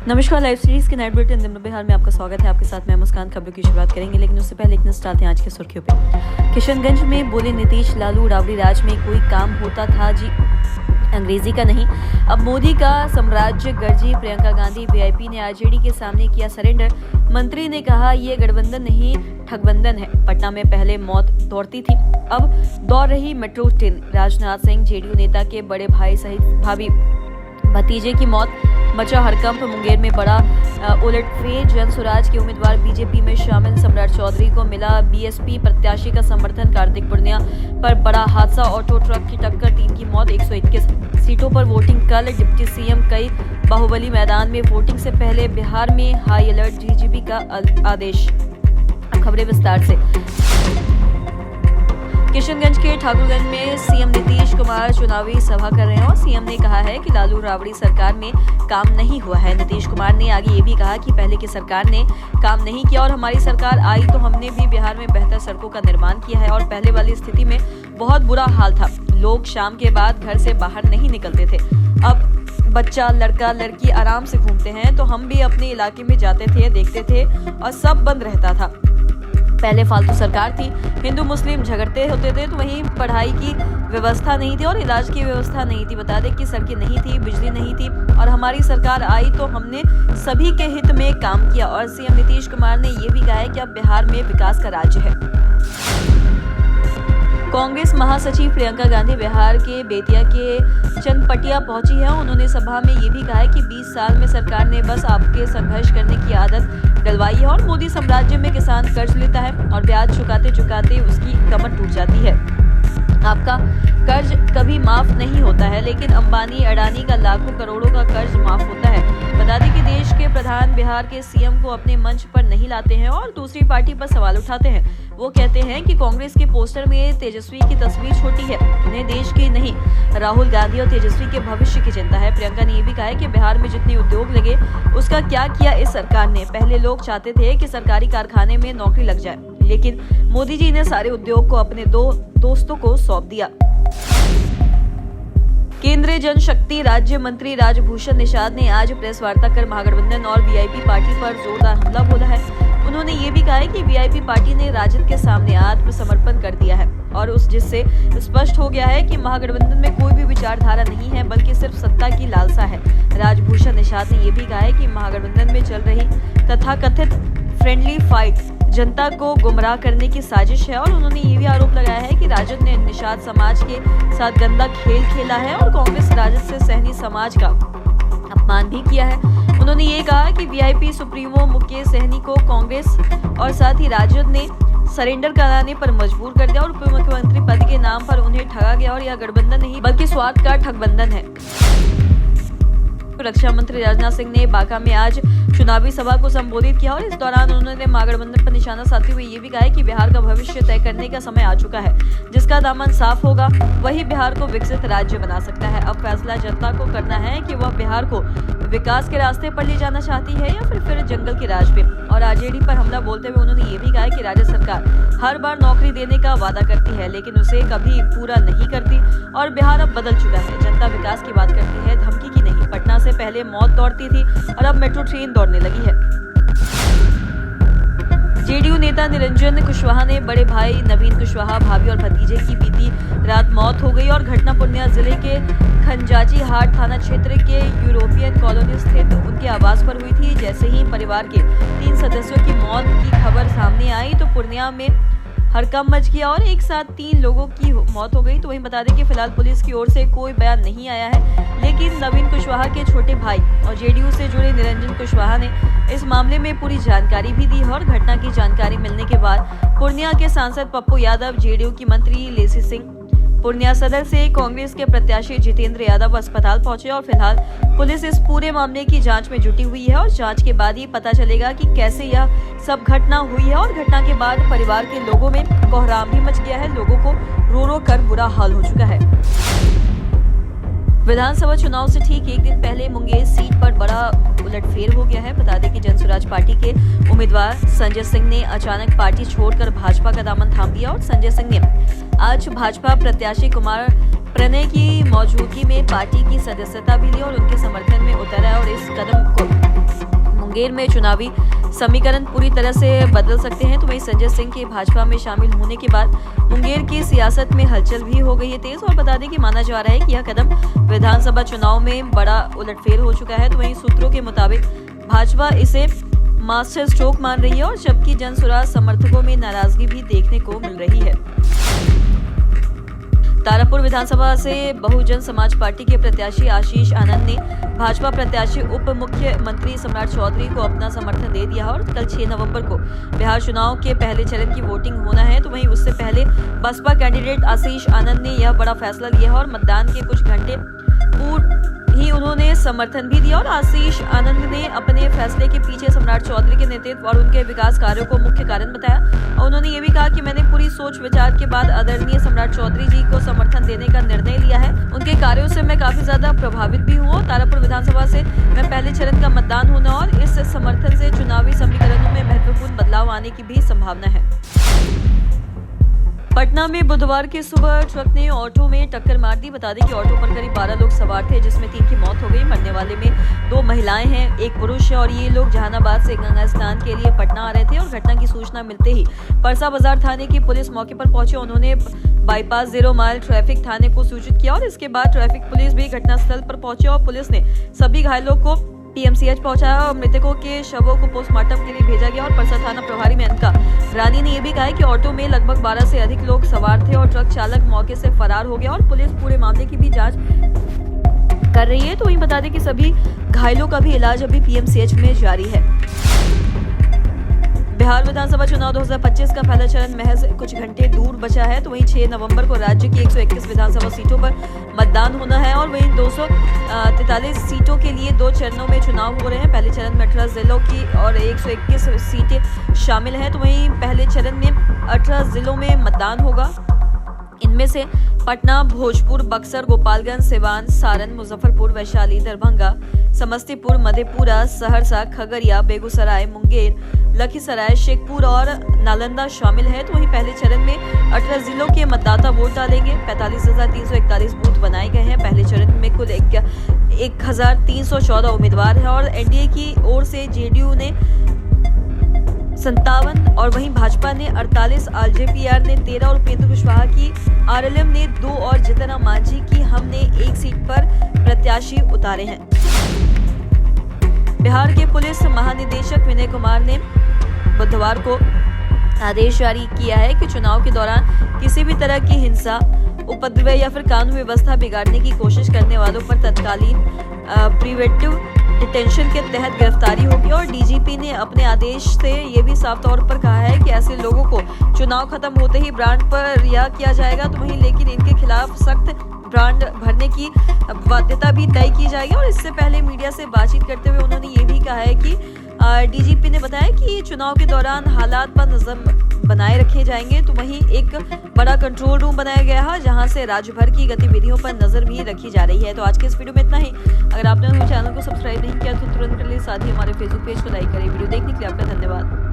नमस्कार, live series के night bulletin दिन बिहार में आपका स्वागत है। आपके साथ मैं मुस्कान। खबरों की शुरुआत करेंगे, लेकिन उससे पहले एक नजर डालते हैं आज की सुर्खियों पे। किशनगंज में बोले नीतीश, लालू राबड़ी राज में कोई काम होता था जी, अंग्रेजी का नहीं। अब मोदी का साम्राज्य गरजी। प्रियंका गांधी वीआईपी ने आरजेडी के सामने किया सरेंडर। मंत्री ने कहा, ये गठबंधन नहीं ठगबंधन है। पटना में पहले मौत दौड़ती थी, अब दौड़ रही metro train. Rajnath Singh, JDU नेता के बड़े भाई सहित भाभी भतीजे की मौत, मचा हड़कंप। मुंगेर में बड़ा उलटफेर। जन स्वराज के उम्मीदवार बीजेपी में शामिल। सम्राट चौधरी को मिला बीएसपी प्रत्याशी का समर्थन। कार्तिक पूर्णिया पर बड़ा हादसा, ऑटो ट्रक की टक्कर, 3 की मौत। 121 सीटों पर वोटिंग कल। डिप्टी सीएम कई बाहुबली मैदान में। वोटिंग से पहले बिहार में हाई अलर्ट, डीजीपी का आदेश। खबरें विस्तार से। किशनगंज के ठाकुरगंज में सीएम नीतीश कुमार चुनावी सभा कर रहे हैं और सीएम ने कहा है कि लालू राबड़ी सरकार में काम नहीं हुआ है। नीतीश कुमार ने आगे ये भी कहा कि पहले की सरकार ने काम नहीं किया और हमारी सरकार आई तो हमने भी बिहार में बेहतर सड़कों का निर्माण किया है। और पहले वाली स्थिति में बहुत बुरा हाल था, लोग शाम के बाद घर से बाहर नहीं निकलते थे। अब बच्चा, लड़का लड़की आराम से घूमते हैं, तो हम भी अपने इलाके में जाते थे, देखते थे और सब बंद रहता था। पहले फालतू सरकार थी, हिंदू मुस्लिम झगड़ते होते थे, तो वहीं पढ़ाई की व्यवस्था नहीं थी और इलाज की व्यवस्था नहीं थी। बता दें कि सड़कें नहीं थी, बिजली नहीं थी और हमारी सरकार आई तो हमने सभी के हित में काम किया। और सीएम नीतीश कुमार ने ये भी कहा है कि अब बिहार में विकास का राज्य है। कांग्रेस महासचिव प्रियंका गांधी बिहार के बेतिया के चनपटिया पहुंची है। उन्होंने सभा में ये भी कहा है कि 20 साल में सरकार ने बस आपके संघर्ष करने की आदत डलवाई है और मोदी साम्राज्य में किसान कर्ज लेता है और ब्याज चुकाते चुकाते उसकी कमर टूट जाती है। आपका कर्ज कभी माफ नहीं होता है, लेकिन अंबानी अडानी का लाखों करोड़ों का कर्ज माफ होता है। बता दें कि देश के प्रधान बिहार के सीएम को अपने मंच पर नहीं लाते हैं और दूसरी पार्टी पर सवाल उठाते हैं। वो कहते हैं कि कांग्रेस के पोस्टर में तेजस्वी की तस्वीर छोटी है, उन्हें देश की नहीं राहुल गांधी और तेजस्वी के भविष्य की चिंता है। प्रियंका ने ये भी कहा है कि बिहार में जितने उद्योग लगे उसका क्या किया इस सरकार ने। पहले लोग चाहते थे कि सरकारी कारखाने में नौकरी लग जाए, लेकिन मोदी जी ने सारे उद्योग को अपने 2 दोस्तों को सौंप दिया। केंद्रीय जन शक्ति राज्य मंत्री राजभूषण निषाद ने आज प्रेस वार्ता कर महागठबंधन और वीआईपी पार्टी पर जोरदार हमला बोला है। उन्होंने ये भी कहा है कि वीआईपी पार्टी ने राजद के सामने आत्मसमर्पण कर दिया है और जिससे स्पष्ट हो गया है कि महागठबंधन में कोई भी विचारधारा नहीं है, बल्कि सिर्फ सत्ता की लालसा है। राजभूषण निषाद ने ये भी कहा है कि महागठबंधन में चल रही तथाकथित फ्रेंडली फाइट जनता को गुमराह करने की साजिश है। और उन्होंने ये भी आरोप लगाया है कि राजद ने निषाद समाज के साथ गंदा खेल खेला है और कांग्रेस राजद से सहनी समाज का अपमान भी किया है। उन्होंने ये कहा कि वीआईपी सुप्रीमो मुकेश सहनी को कांग्रेस और साथ ही राजद ने सरेंडर कराने पर मजबूर कर दिया और उप मुख्यमंत्री पद के नाम पर उन्हें ठगा गया और यह गठबंधन नहीं बल्कि स्वार्थ का ठगबंधन है। रक्षा मंत्री राजनाथ सिंह ने बांका में आज चुनावी सभा को संबोधित किया और इस दौरान उन्होंने महागठबंधन पर निशाना साधते हुए ये भी कहा है कि बिहार का भविष्य तय करने का समय आ चुका है। जिसका दामन साफ होगा वही बिहार को विकसित राज्य बना सकता है। अब फैसला जनता को करना है कि वह बिहार को विकास के रास्ते पर ले जाना चाहती है या फिर जंगल के राज पे। और आरजेडी पर हमला बोलते हुए उन्होंने ये भी कहा है कि राज्य सरकार हर बार नौकरी देने का वादा करती है, लेकिन उसे कभी पूरा नहीं करती और बिहार अब बदल चुका है। जनता विकास की बात करती है, धमकी की नहीं। पटना से पहले मौत दौड़ती थी और अब मेट्रो ट्रेन दौड़ने लगी है। जेडीयू नेता निरंजन कुशवाहा ने बड़े भाई नवीन कुशवाहा, भाभी और भतीजे की बीती रात मौत हो गई और घटना पूर्णिया जिले के खंजाची हाट थाना क्षेत्र के यूरोपियन कॉलोनी स्थित उनके आवास पर हुई थी। जैसे ही परिवार के 3 सदस्यों की मौत की खबर सामने आई तो पूर्णिया में हड़कंप मच गया और एक साथ 3 लोगों की मौत हो गई। तो वहीं बता दें कि फिलहाल पुलिस की ओर से कोई बयान नहीं आया है, लेकिन नवीन कुशवाहा के छोटे भाई और जेडीयू से जुड़े निरंजन कुशवाहा ने इस मामले में पूरी जानकारी भी दी है। और घटना की जानकारी मिलने के बाद पूर्णिया के सांसद पप्पू यादव, जेडीयू की मंत्री लेसी सिंह, पूर्णिया सदर से कांग्रेस के प्रत्याशी जितेंद्र यादव अस्पताल पहुंचे और फिलहाल पुलिस इस पूरे मामले की जांच में जुटी हुई है और जांच के बाद ही पता चलेगा कि कैसे यह सब घटना हुई है। और घटना के बाद परिवार के लोगों में कोहराम भी मच गया है, लोगों को रो रो कर बुरा हाल हो चुका है। विधानसभा चुनाव से ठीक एक दिन पहले मुंगेर सीट पर बड़ा उलटफेर हो गया है। बता दें कि जनस्वराज पार्टी के उम्मीदवार संजय सिंह ने अचानक पार्टी छोड़कर भाजपा का दामन थाम लिया और संजय सिंह ने आज भाजपा प्रत्याशी कुमार प्रणय की मौजूदगी में पार्टी की सदस्यता भी ली और उनके समर्थन में उतरा और इस कदम को मुंगेर में चुनावी समीकरण पूरी तरह से बदल सकते हैं। तो वहीं संजय सिंह के भाजपा में शामिल होने के बाद मुंगेर की सियासत में हलचल भी हो गई है तेज। और बता दें कि माना जा रहा है कि यह कदम विधानसभा चुनाव में बड़ा उलटफेर हो चुका है। तो वहीं सूत्रों के मुताबिक भाजपा इसे मास्टर स्ट्रोक मान रही है और जबकि जनसुराज समर्थकों में नाराजगी भी देखने को मिल रही है। तारापुर विधानसभा से बहुजन समाज पार्टी के प्रत्याशी आशीष आनंद ने भाजपा प्रत्याशी उप मुख्यमंत्री सम्राट चौधरी को अपना समर्थन दे दिया और कल 6 नवंबर को बिहार चुनाव के पहले चरण की वोटिंग होना है। तो वहीं उससे पहले बसपा कैंडिडेट आशीष आनंद ने यह बड़ा फैसला लिया और मतदान के कुछ घंटे पूर्व ही उन्होंने समर्थन भी दिया। और आशीष आनंद ने अपने फैसले के पीछे सम्राट चौधरी के नेतृत्व और उनके विकास कार्यों को मुख्य कारण बताया। और उन्होंने ये भी कहा कि मैंने पूरी सोच विचार के बाद आदरणीय सम्राट चौधरी जी को समर्थन देने का निर्णय लिया है। उनके कार्यों से मैं काफी ज्यादा प्रभावित भी हूँ। तारापुर विधानसभा से मैं पहले चरण का मतदान होना और इस समर्थन से चुनावी समीकरणों में महत्वपूर्ण बदलाव आने की भी संभावना है। पटना में बुधवार की सुबह ट्रक ने ऑटो में टक्कर मार दी। बता दें कि ऑटो पर करीब 12 लोग सवार थे, जिसमें 3 की मौत हो गई। मरने वाले में 2 महिलाएं हैं, 1 पुरुष है और ये लोग जहानाबाद से गंगा स्नान के लिए पटना आ रहे थे। और घटना की सूचना मिलते ही परसा बाजार थाने की पुलिस मौके पर पहुंचे। उन्होंने बाईपास 0 माइल ट्रैफिक थाने को सूचित किया और इसके बाद ट्रैफिक पुलिस भी घटनास्थल पर पहुंचे और पुलिस ने सभी घायलों को PMCH पहुंचाया और मृतकों के शवों को पोस्टमार्टम के लिए भेजा गया। और परसा थाना प्रभारी मेनका रानी ने यह भी कहा है कि ऑटो में लगभग 12 से अधिक लोग सवार थे और ट्रक चालक मौके से फरार हो गया और पुलिस पूरे मामले की भी जांच कर रही है। तो वहीं बता दें कि सभी घायलों का भी इलाज अभी PMCH में जारी है। बिहार विधानसभा चुनाव 2025 का पहला चरण महज कुछ घंटे दूर बचा है। तो वहीं 6 नवंबर को राज्य की 121 विधानसभा सीटों पर मतदान होना है और वहीं 243 सीटों के लिए 2 चरणों में चुनाव हो रहे हैं। पहले चरण में 18 जिलों की और 121 सीटें शामिल हैं। तो वहीं पहले चरण में 18 जिलों में मतदान होगा। इनमें से पटना, भोजपुर, बक्सर, गोपालगंज, सिवान, सारण, मुजफ्फरपुर, वैशाली, दरभंगा, समस्तीपुर, मधेपुरा, सहरसा, खगड़िया, बेगूसराय, मुंगेर, लखीसराय, शेखपुर और नालंदा शामिल है। तो वहीं पहले चरण में 18 जिलों के मतदाता वोट डालेंगे। 45,341 बूथ बनाए गए हैं। पहले चरण में कुल 1,314 उम्मीदवार हैं और NDA की ओर से JDU ने 57 और वहीं भाजपा ने 48, RJPR ने 13 और उपेंद्र कुशवाहा की RLM ने 2 और जितना मांझी की हमने 1 सीट पर प्रत्याशी उतारे हैं। बिहार के पुलिस महानिदेशक विनय कुमार ने बुधवार को आदेश जारी किया है कि चुनाव के दौरान किसी भी तरह की हिंसा, उपद्रव या फिर कानून व्यवस्था बिगाड़ने की कोशिश करने वालों पर तत्कालीन प्रिवेंटिव डिटेंशन के तहत गिरफ्तारी होगी। और DGP ने अपने आदेश से ये भी साफ तौर पर कहा है कि ऐसे लोगों को चुनाव खत्म होते ही ब्रांड पर रिहा किया जाएगा। तो वहीं लेकिन इनके खिलाफ सख्त ब्रांड भरने की बाध्यता भी तय की जाएगी। और इससे पहले मीडिया से बातचीत करते हुए उन्होंने ये भी कहा है कि DGP ने बताया कि चुनाव के दौरान हालात पर नजर बनाए रखे जाएंगे। तो वहीं एक बड़ा कंट्रोल रूम बनाया गया है जहां से राज्य भर की गतिविधियों पर नजर भी रखी जा रही है। तो आज के इस वीडियो में इतना ही। अगर आपने हमारे चैनल को सब्सक्राइब नहीं किया तो तुरंत कर लीजिए, साथ ही हमारे फेसबुक पेज को लाइक करें। वीडियो देखने के लिए आपका धन्यवाद।